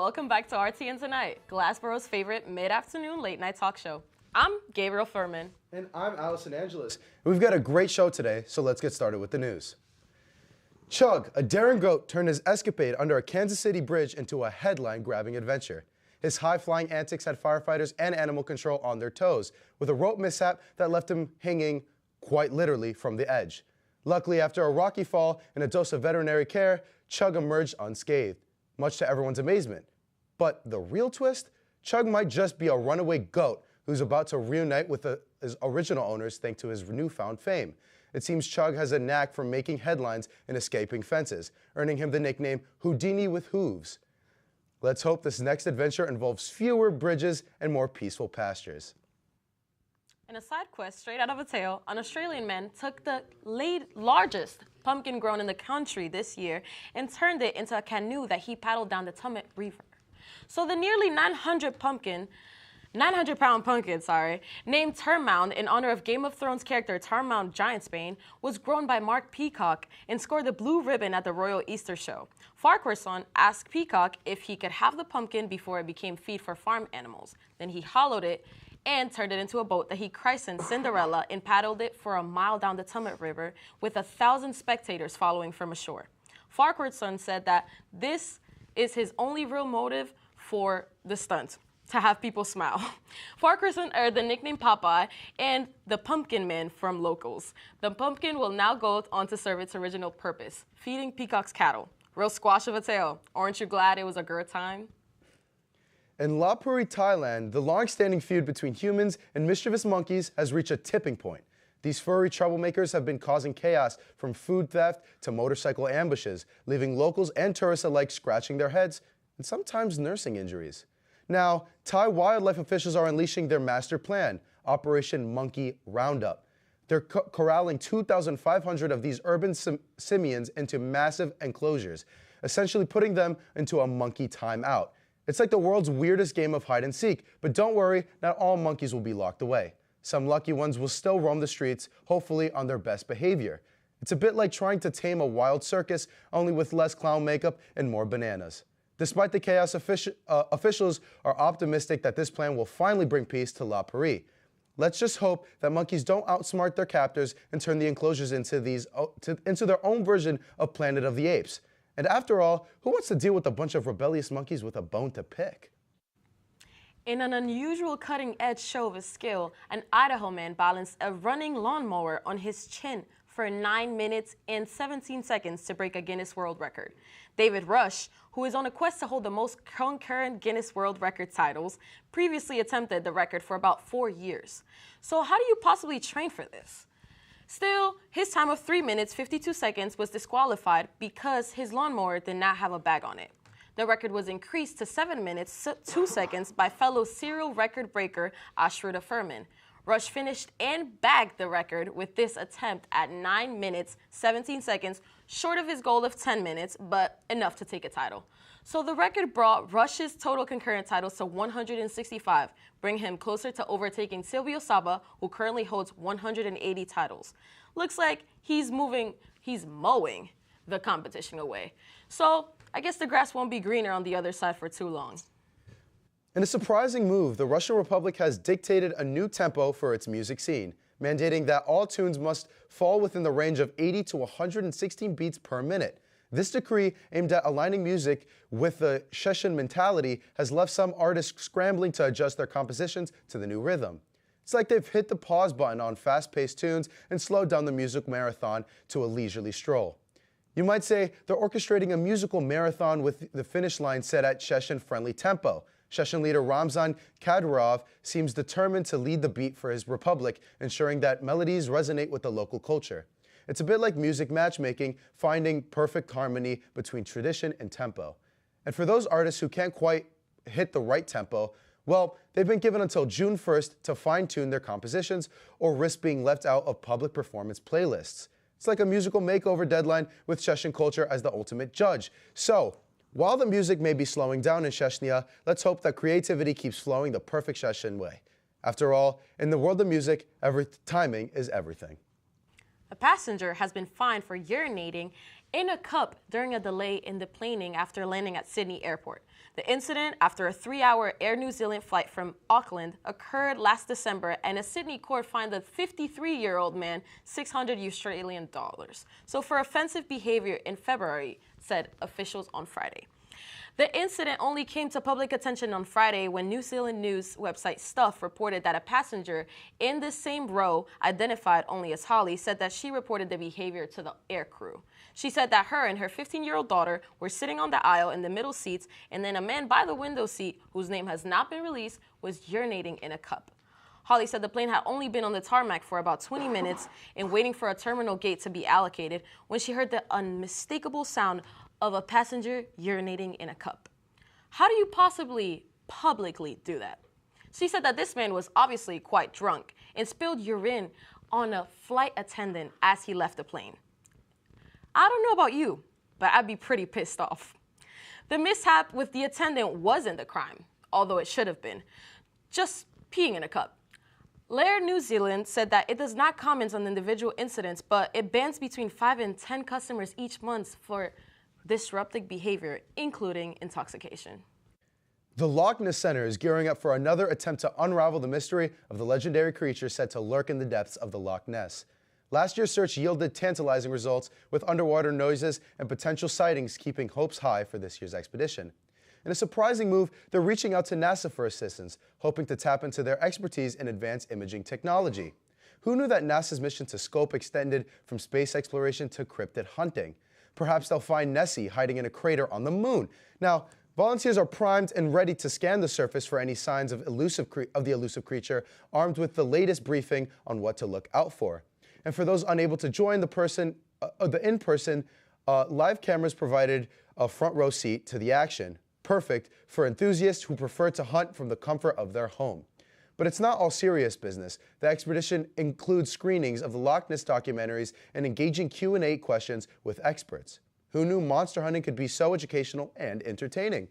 Welcome back to RTN Tonight, Glassboro's favorite mid-afternoon late-night talk show. I'm Gabriel Furman. And I'm Allison Angeles. We've got a great show today, so let's get started with the news. Chug, a daring goat, turned his escapade under a Kansas City bridge into a headline-grabbing adventure. His high-flying antics had firefighters and animal control on their toes, with a rope mishap that left him hanging, quite literally, from the edge. Luckily, after a rocky fall and a dose of veterinary care, Chug emerged unscathed, much to everyone's amazement. But the real twist? Chug might just be a runaway goat who's about to reunite with his original owners thanks to his newfound fame. It seems Chug has a knack for making headlines and escaping fences, earning him the nickname Houdini with Hooves. Let's hope this next adventure involves fewer bridges and more peaceful pastures. In a side quest straight out of a tale, an Australian man took the largest pumpkin grown in the country this year and turned it into a canoe that he paddled down the Tumut River. So the nearly 900-pound pumpkin, named Turnmound in honor of Game of Thrones character Turnmound Giantsbane, was grown by Mark Peacock and scored the blue ribbon at the Royal Easter Show. Farquharson asked Peacock if he could have the pumpkin before it became feed for farm animals. Then he hollowed it and turned it into a boat that he christened Cinderella and paddled it for a mile down the Tumut River with 1,000 spectators following from ashore. Farquharson said that this is his only real motive for the stunt, to have people smile. Farquharson earned the nickname Popeye and the Pumpkin Man from locals. The pumpkin will now go on to serve its original purpose, feeding Peacock's cattle. Real squash of a tale. Aren't you glad it was a good time? In Lopburi, Thailand, the long-standing feud between humans and mischievous monkeys has reached a tipping point. These furry troublemakers have been causing chaos from food theft to motorcycle ambushes, leaving locals and tourists alike scratching their heads and sometimes nursing injuries. Now, Thai wildlife officials are unleashing their master plan, Operation Monkey Roundup. They're corralling 2,500 of these urban simians into massive enclosures, essentially putting them into a monkey timeout. It's like the world's weirdest game of hide and seek, but don't worry, not all monkeys will be locked away. Some lucky ones will still roam the streets, hopefully on their best behavior. It's a bit like trying to tame a wild circus, only with less clown makeup and more bananas. Despite the chaos, officials are optimistic that this plan will finally bring peace to Lopburi. Let's just hope that monkeys don't outsmart their captors and turn the enclosures into their own version of Planet of the Apes. And after all, who wants to deal with a bunch of rebellious monkeys with a bone to pick? In an unusual cutting-edge show of his skill, an Idaho man balanced a running lawnmower on his chin for 9 minutes and 17 seconds to break a Guinness World Record. David Rush, who is on a quest to hold the most concurrent Guinness World Record titles, previously attempted the record for about 4 years. So how do you possibly train for this? Still, his time of 3 minutes, 52 seconds was disqualified because his lawnmower did not have a bag on it. The record was increased to 7 minutes, 2 seconds by fellow serial record breaker Ashruta Furman. Rush finished and bagged the record with this attempt at 9 minutes, 17 seconds, short of his goal of 10 minutes, but enough to take a title. So the record brought Rush's total concurrent titles to 165, bringing him closer to overtaking Silvio Saba, who currently holds 180 titles. Looks like he's mowing the competition away. So I guess the grass won't be greener on the other side for too long. In a surprising move, the Russian Republic has dictated a new tempo for its music scene, mandating that all tunes must fall within the range of 80 to 116 beats per minute. This decree, aimed at aligning music with the Chechen mentality, has left some artists scrambling to adjust their compositions to the new rhythm. It's like they've hit the pause button on fast-paced tunes and slowed down the music marathon to a leisurely stroll. You might say they're orchestrating a musical marathon with the finish line set at Chechen-friendly tempo. Chechen leader Ramzan Kadyrov seems determined to lead the beat for his republic, ensuring that melodies resonate with the local culture. It's a bit like music matchmaking, finding perfect harmony between tradition and tempo. And for those artists who can't quite hit the right tempo, well, they've been given until June 1st to fine-tune their compositions or risk being left out of public performance playlists. It's like a musical makeover deadline with Chechen culture as the ultimate judge. So, while the music may be slowing down in Chechnya, let's hope that creativity keeps flowing the perfect Chechen way. After all, in the world of music, timing is everything. A passenger has been fined for urinating in a cup during a delay in deplaning after landing at Sydney Airport. The incident, after a 3-hour Air New Zealand flight from Auckland, occurred last December, and a Sydney court fined the 53-year-old man $600. So for offensive behavior in February, said officials on Friday. The incident only came to public attention on Friday when New Zealand news website Stuff reported that a passenger in the same row, identified only as Holly, said that she reported the behavior to the air crew. She said that her and her 15-year-old daughter were sitting on the aisle in the middle seats, and then a man by the window seat, whose name has not been released, was urinating in a cup. Holly said the plane had only been on the tarmac for about 20 minutes and waiting for a terminal gate to be allocated when she heard the unmistakable sound of a passenger urinating in a cup. How do you possibly publicly do that? She said that this man was obviously quite drunk and spilled urine on a flight attendant as he left the plane. I don't know about you, but I'd be pretty pissed off. The mishap with the attendant wasn't a crime, although it should have been, just peeing in a cup. Air New Zealand said that it does not comment on individual incidents, but it bans between 5 and 10 customers each month for disruptive behavior, including intoxication. The Loch Ness Center is gearing up for another attempt to unravel the mystery of the legendary creature said to lurk in the depths of the Loch Ness. Last year's search yielded tantalizing results, with underwater noises and potential sightings keeping hopes high for this year's expedition. In a surprising move, they're reaching out to NASA for assistance, hoping to tap into their expertise in advanced imaging technology. Who knew that NASA's mission to Scope extended from space exploration to cryptid hunting? Perhaps they'll find Nessie hiding in a crater on the moon. Now, volunteers are primed and ready to scan the surface for any signs of the elusive creature, armed with the latest briefing on what to look out for. And for those unable to join the in-person, live cameras provided a front row seat to the action, perfect for enthusiasts who prefer to hunt from the comfort of their home. But it's not all serious business. The expedition includes screenings of the Loch Ness documentaries and engaging Q&A questions with experts. Who knew monster hunting could be so educational and entertaining?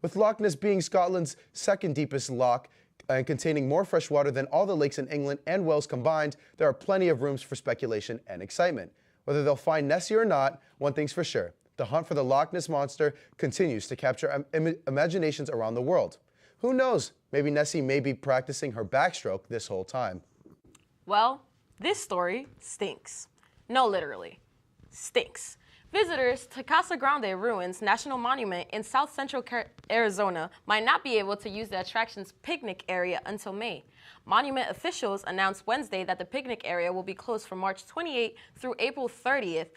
With Loch Ness being Scotland's second deepest loch and containing more fresh water than all the lakes in England and Wales combined, there are plenty of rooms for speculation and excitement. Whether they'll find Nessie or not, one thing's for sure: the hunt for the Loch Ness monster continues to capture imaginations around the world. Who knows? Maybe Nessie may be practicing her backstroke this whole time. Well, this story stinks. No, literally. Stinks. Visitors to Casa Grande Ruins National Monument in South Central Arizona might not be able to use the attraction's picnic area until May. Monument officials announced Wednesday that the picnic area will be closed from March 28th through April 30th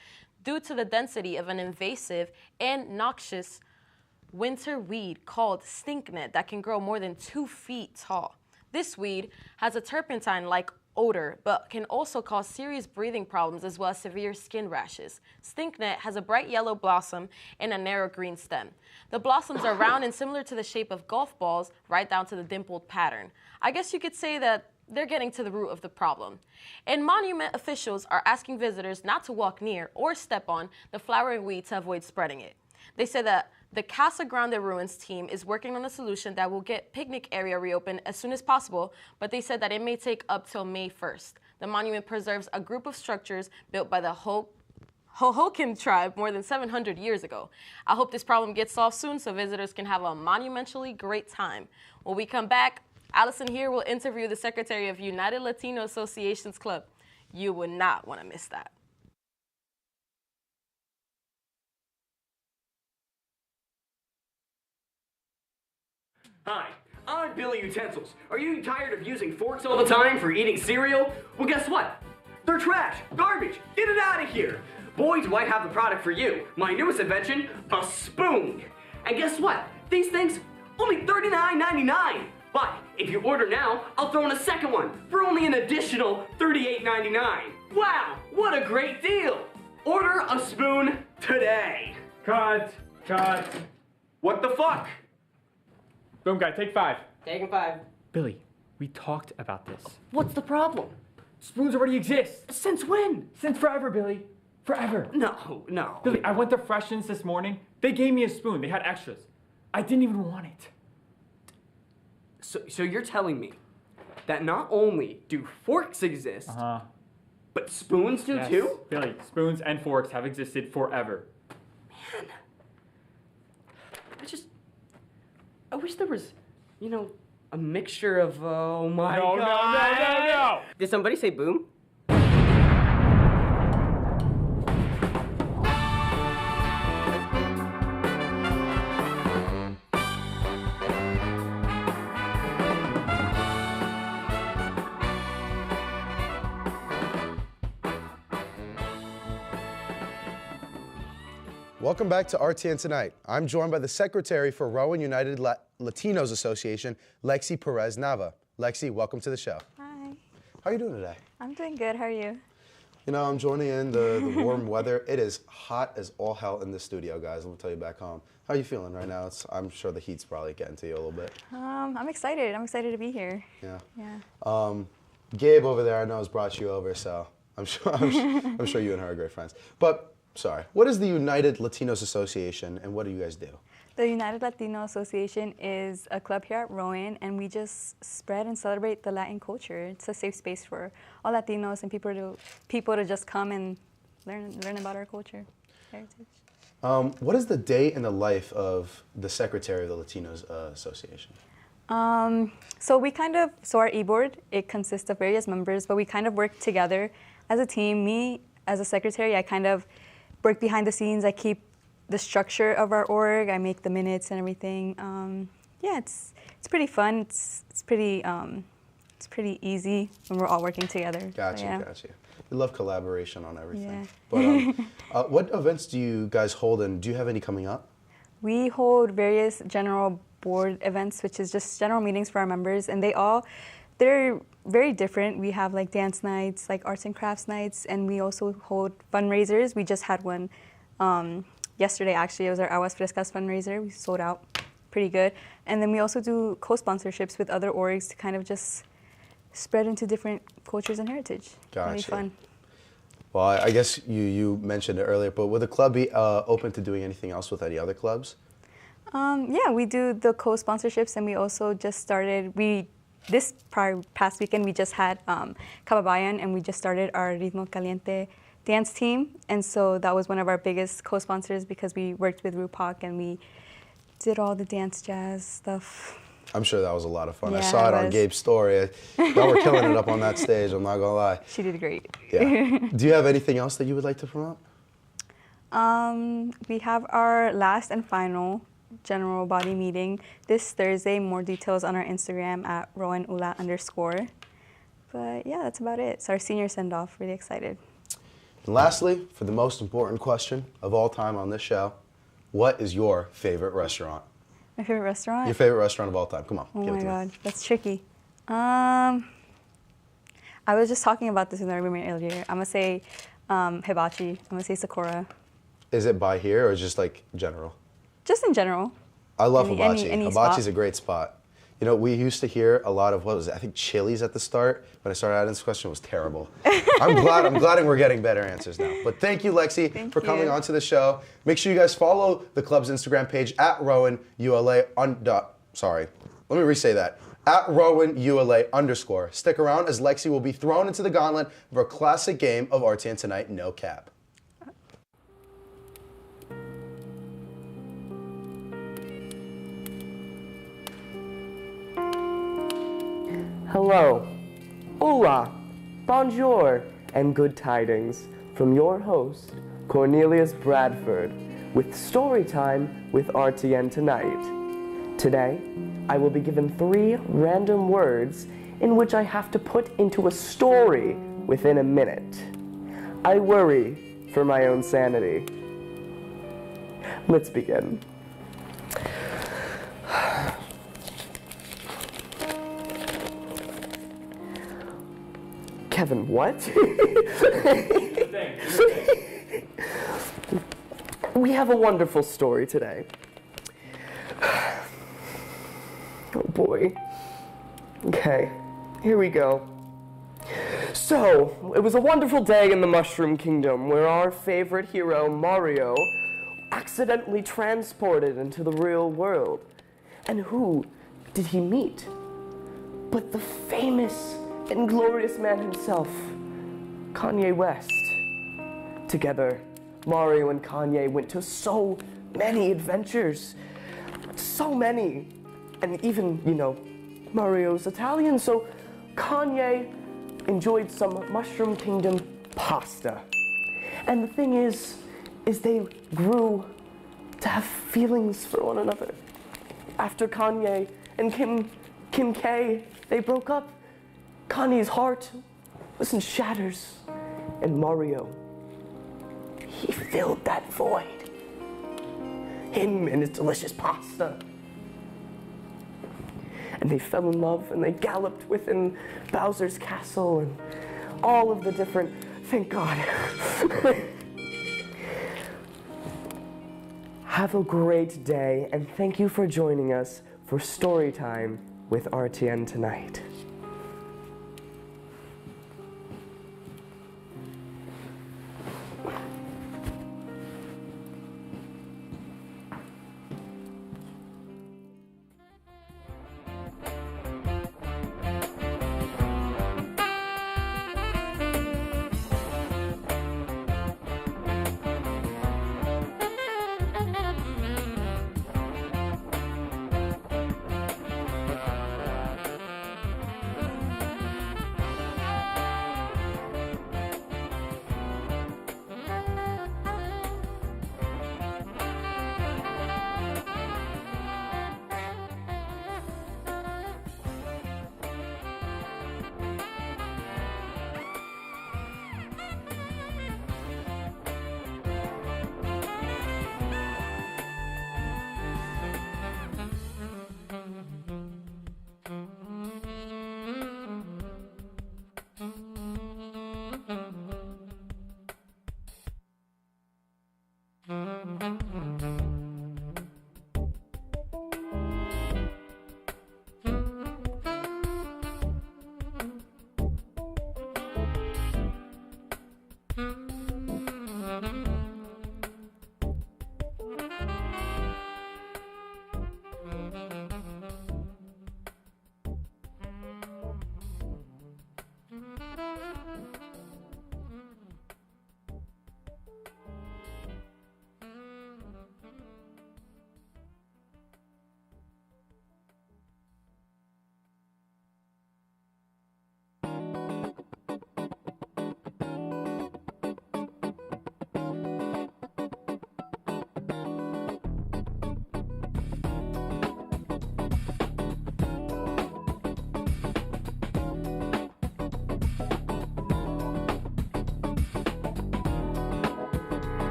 due to the density of an invasive and noxious winter weed called stinknet that can grow more than 2 feet tall. This weed has a turpentine-like odor, but can also cause serious breathing problems as well as severe skin rashes. Stinknet has a bright yellow blossom and a narrow green stem. The blossoms are round and similar to the shape of golf balls, right down to the dimpled pattern. I guess you could say that they're getting to the root of the problem. And monument officials are asking visitors not to walk near or step on the flowering weed to avoid spreading it. They said that the Casa Grande Ruins team is working on a solution that will get picnic area reopened as soon as possible, but they said that it may take up till May 1st. The monument preserves a group of structures built by the Hohokam tribe more than 700 years ago. I hope this problem gets solved soon so visitors can have a monumentally great time. When we come back, Allison here will interview the secretary of United Latino Associations Club. You would not want to miss that. Hi, I'm Billy Utensils. Are you tired of using forks all the time for eating cereal? Well, guess what? They're trash, garbage, get it out of here. Boy, do I have the product for you. My newest invention, a spoon. And guess what? These things, only $39.99. But if you order now, I'll throw in a second one for only an additional $38.99. Wow, what a great deal. Order a spoon today. Cut. What the fuck? Boom guy, take 5. Taking 5. Billy, we talked about this. What's the problem? Spoons already exist. Since when? Since forever, Billy. Forever. No. Billy, I went to Freshens this morning. They gave me a spoon. They had extras. I didn't even want it. So you're telling me that not only do forks exist, But spoons do Yes, too? Billy, spoons and forks have existed forever. Man. I wish there was, a mixture of, oh my No, God. no. Did somebody say boom? Welcome back to RTN Tonight. I'm joined by the Secretary for Rowan United Latinos Association, Lexi Perez Nava. Lexi, welcome to the show. Hi. How are you doing today? I'm doing good. How are you? You know, I'm joining in the warm weather. It is hot as all hell in the studio, guys. Let me tell you back home. How are you feeling right now? I'm sure the heat's probably getting to you a little bit. I'm excited. I'm excited to be here. Yeah. Yeah. Gabe over there, I know, has brought you over, so I'm sure you and her are great friends. But, sorry, what is the United Latinos Association, and what do you guys do? The United Latino Association is a club here at Rowan, and we just spread and celebrate the Latin culture. It's a safe space for all Latinos and people to just come and learn about our culture, heritage. What is the day in the life of the Secretary of the Latinos Association? So our e-board, it consists of various members, but we kind of work together as a team. Me, as a secretary, I kind of work behind the scenes. I keep the structure of our org. I make the minutes and everything. Yeah, it's pretty fun. It's pretty easy when we're all working together. Gotcha, so, yeah. gotcha. We love collaboration on everything. Yeah. But what events do you guys hold, and do you have any coming up? We hold various general board events, which is just general meetings for our members, and they're very different. We have like dance nights, like arts and crafts nights, and we also hold fundraisers. We just had one yesterday, actually. It was our Aguas Frescas fundraiser. We sold out pretty good. And then we also do co-sponsorships with other orgs to kind of just spread into different cultures and heritage. Gotcha. Really fun. Well, I guess you mentioned it earlier, but would the club be open to doing anything else with any other clubs? Yeah, we do the co-sponsorships, and we also just started, this past weekend, we just had Cababayan, and we just started our Ritmo Caliente dance team. And so that was one of our biggest co-sponsors because we worked with RuPac and we did all the dance jazz stuff. I'm sure that was a lot of fun. Yeah, I saw it on Gabe's story. Y'all were killing it up on that stage, I'm not gonna lie. She did great. Yeah. Do you have anything else that you would like to promote? We have our last and final general body meeting this Thursday. More details on our Instagram at RowanUla_. But yeah, that's about it. It's our senior send-off. Really excited. And lastly, for the most important question of all time on this show, what is your favorite restaurant? My favorite restaurant? Your favorite restaurant of all time. Come on, Oh give it my to God, me. that's tricky. I was just talking about this with my roommate earlier. I'm gonna say hibachi. I'm gonna say Sakura. Is it by here or just like general? Just in general. I love Any hibachi. Hibachi's spot. a great spot. You know, we used to hear a lot of, what was it? I think Chili's at the start. When I started out this question, it was terrible. I'm glad we're getting better answers now. But thank you, Lexi, for coming on to the show. Make sure you guys follow the club's Instagram page at RowanULA. Sorry, let me re-say that. At RowanULA_. Stick around as Lexi will be thrown into the gauntlet of our classic game of RTN Tonight, No Cap. Hello, hola, bonjour, and good tidings from your host, Cornelius Bradford, with Story Time with RTN Tonight. Today, I will be given 3 random words in which I have to put into a story within a minute. I worry for my own sanity. Let's begin. Kevin, what? We have a wonderful story today. Oh boy. Okay, here we go. So, it was a wonderful day in the Mushroom Kingdom where our favorite hero, Mario, accidentally transported into the real world. And who did he meet? But the famous and glorious man himself, Kanye West. Together, Mario and Kanye went to so many adventures. So many. And even, Mario's Italian, so Kanye enjoyed some Mushroom Kingdom pasta. And the thing is they grew to have feelings for one another. After Kanye and Kim K, they broke up, Kanye's heart was in shatters, and Mario, he filled that void. Him and his delicious pasta. And they fell in love, and they galloped within Bowser's castle, and all of the different, thank God. Have a great day, and thank you for joining us for Story Time with RTN tonight.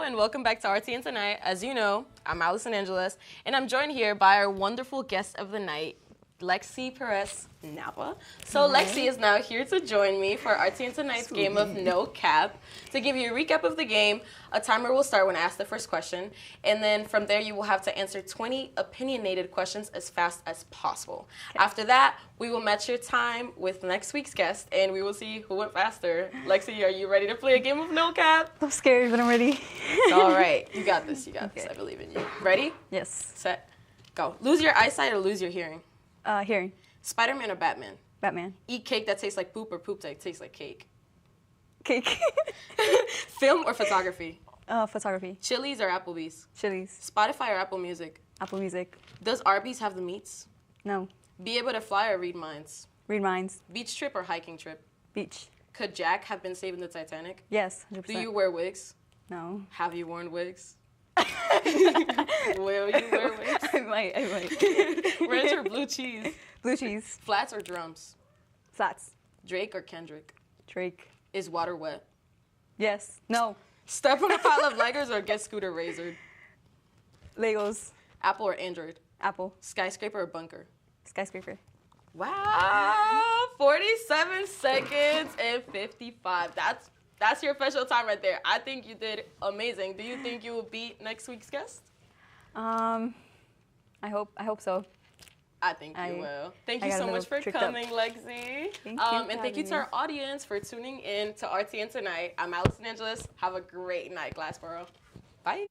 And welcome back to RTN Tonight. As you know, I'm Allison Angeles, and I'm joined here by our wonderful guest of the night, Lexi Perez Napa. So Lexi is now here to join me for RTN Tonight's game of No Cap. To give you a recap of the game, a timer will start when I ask the first question, and then from there you will have to answer 20 opinionated questions as fast as possible. Okay. After that, we will match your time with next week's guest, and we will see who went faster. Lexi, are you ready to play a game of No Cap? I'm scared, but I'm ready. All right, you got this, you got this. I believe in you. Ready? Yes. Set, go. Lose your eyesight or lose your hearing? Hearing. Spider-Man or Batman? Batman. Eat cake that tastes like poop or poop that tastes like cake? Cake. Film or photography? Photography. Chili's or Applebee's? Chili's. Spotify or Apple Music? Apple Music. Does Arby's have the meats? No. Be able to fly or read minds? Read minds. Beach trip or hiking trip? Beach. Could Jack have been saving the Titanic? Yes, 100%. Do you wear wigs? No. Have you worn wigs? Will you wear wigs? I might. Ranch or blue cheese? Blue cheese. Flats or drums? Flats. Drake or Kendrick? Drake. Is water wet? Yes. No. Step on a pile of Legos or get scooter razored? Legos. Apple or Android? Apple. Skyscraper or bunker? Skyscraper. Wow, 47 seconds and 55. That's your official time right there. I think you did amazing. Do you think you will beat next week's guest? I hope so. I think you will. Thank you got a so much little for tricked coming, Lexi. Thank you for And thank you having to our me. audience for tuning in to RTN tonight. I'm Allison Angeles. Have a great night, Glassboro. Bye.